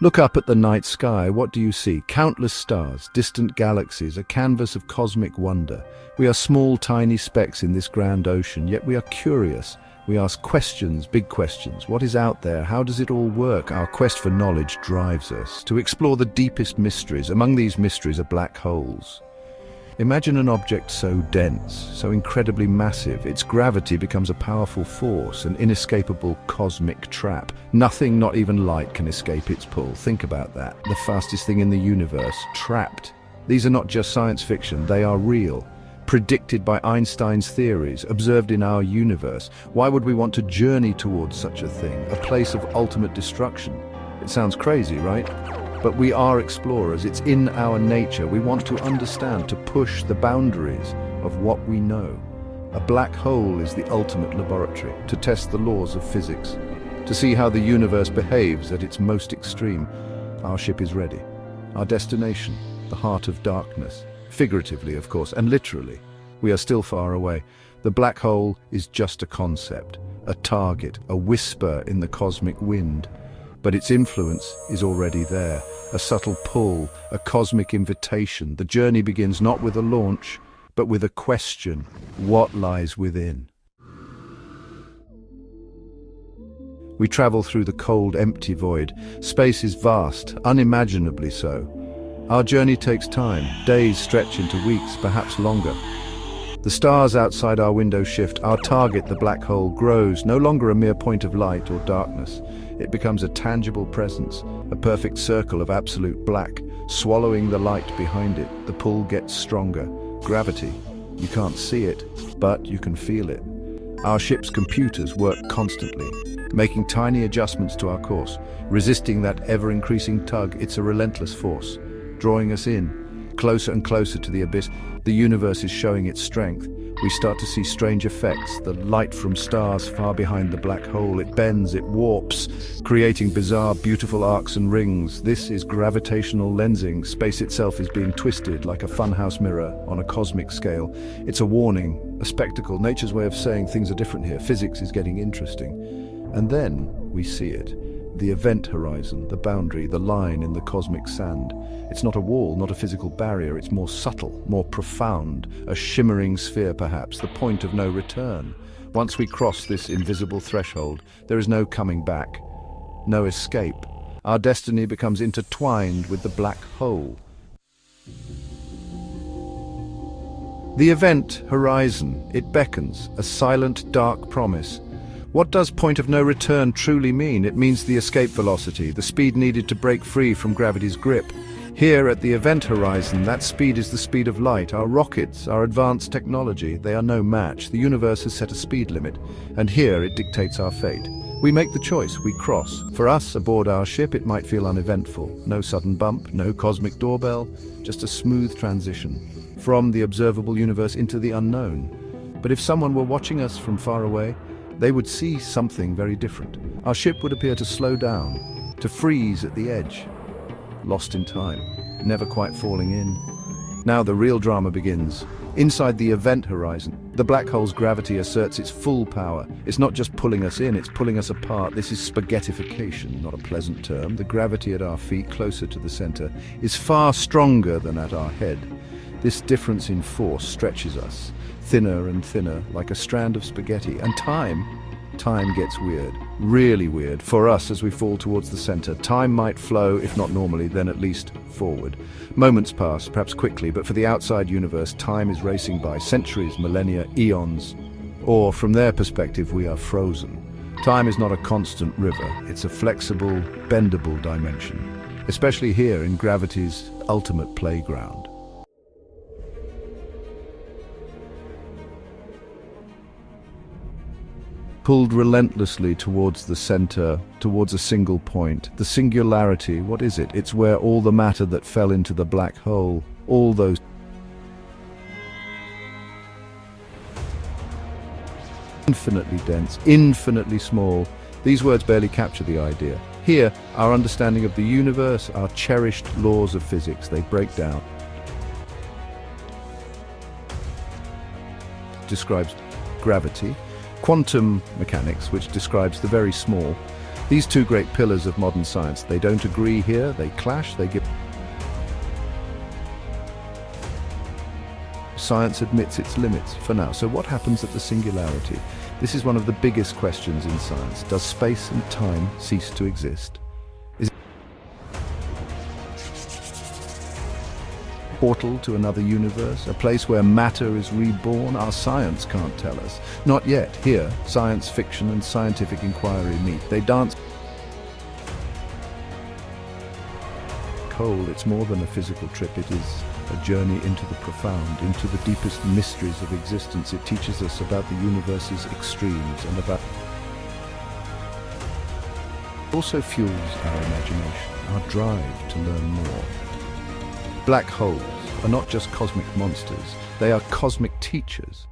Look up at the night sky. What do you see? Countless stars, distant galaxies, a canvas of cosmic wonder. We are small, tiny specks in this grand ocean, yet we are curious. We ask questions, big questions. What is out there? How does it all work? Our quest for knowledge drives us to explore the deepest mysteries. Among these mysteries are black holes. Imagine an object so dense, so incredibly massive, its gravity becomes a powerful force, an inescapable cosmic trap. Nothing, not even light, can escape its pull. Think about that. The fastest thing in the universe, trapped. These are not just science fiction, they are real. Predicted by Einstein's theories, observed in our universe. Why would we want to journey towards such a thing, a place of ultimate destruction? It sounds crazy, right? But we are explorers. It's in our nature. We want to understand, to push the boundaries of what we know. A black hole is the ultimate laboratory, to test the laws of physics, to see how the universe behaves at its most extreme. Our ship is ready. Our destination, the heart of darkness. Figuratively, of course, and literally. We are still far away. The black hole is just a concept, a target, a whisper in the cosmic wind. But its influence is already there, a subtle pull, a cosmic invitation. The journey begins not with a launch, but with a question: what lies within? We travel through the cold, empty void. Space is vast, unimaginably so. Our journey takes time. Days stretch into weeks, perhaps longer. The stars outside our window shift. Our target, the black hole, grows, no longer a mere point of light or darkness. It becomes a tangible presence, a perfect circle of absolute black, swallowing the light behind it. The pull gets stronger. Gravity. You can't see it, but you can feel it. Our ship's computers work constantly, making tiny adjustments to our course, resisting that ever-increasing tug. It's a relentless force, drawing us in, closer and closer to the abyss. The universe is showing its strength. We start to see strange effects, the light from stars far behind the black hole. It bends, it warps, creating bizarre, beautiful arcs and rings. This is gravitational lensing. Space itself is being twisted like a funhouse mirror on a cosmic scale. It's a warning, a spectacle, nature's way of saying things are different here. Physics is getting interesting. And then we see it. The event horizon, the boundary, the line in the cosmic sand. It's not a wall, not a physical barrier. It's more subtle, more profound, a shimmering sphere perhaps, the point of no return. Once we cross this invisible threshold, there is no coming back, no escape. Our destiny becomes intertwined with the black hole. The event horizon, it beckons, a silent, dark promise. What does point of no return truly mean? It means the escape velocity, the speed needed to break free from gravity's grip. Here at the event horizon, that speed is the speed of light. Our rockets, our advanced technology, they are no match. The universe has set a speed limit, and here it dictates our fate. We make the choice, we cross. For us, aboard our ship, it might feel uneventful. No sudden bump, no cosmic doorbell, just a smooth transition from the observable universe into the unknown. But if someone were watching us from far away, they would see something very different. Our ship would appear to slow down, to freeze at the edge, lost in time, never quite falling in. Now the real drama begins. Inside the event horizon, the black hole's gravity asserts its full power. It's not just pulling us in, it's pulling us apart. This is spaghettification, not a pleasant term. The gravity at our feet, closer to the center, is far stronger than at our head. This difference in force stretches us, thinner and thinner, like a strand of spaghetti. And time gets weird, really weird, for us as we fall towards the center. Time might flow, if not normally, then at least forward. Moments pass, perhaps quickly, but for the outside universe, time is racing by. Centuries, millennia, eons. Or, from their perspective, we are frozen. Time is not a constant river, it's a flexible, bendable dimension, especially here in gravity's ultimate playground. Pulled relentlessly towards the center, towards a single point. The singularity, what is it? It's where all the matter that fell into the black hole, all those infinitely dense, infinitely small. These words barely capture the idea. Here, our understanding of the universe, our cherished laws of physics, they break down. Describes gravity. Quantum mechanics, which describes the very small. These two great pillars of modern science, they don't agree here, they clash, they give... Science admits its limits for now. So what happens at the singularity? This is one of the biggest questions in science. Does space and time cease to exist? Is it a portal to another universe, a place where matter is reborn? Our science can't tell us. Not yet. Here, science fiction and scientific inquiry meet. They dance. Cold, it's more than a physical trip. It is a journey into the profound, into the deepest mysteries of existence. It teaches us about the universe's extremes and about... It also fuels our imagination, our drive to learn more. Black holes are not just cosmic monsters, they are cosmic teachers.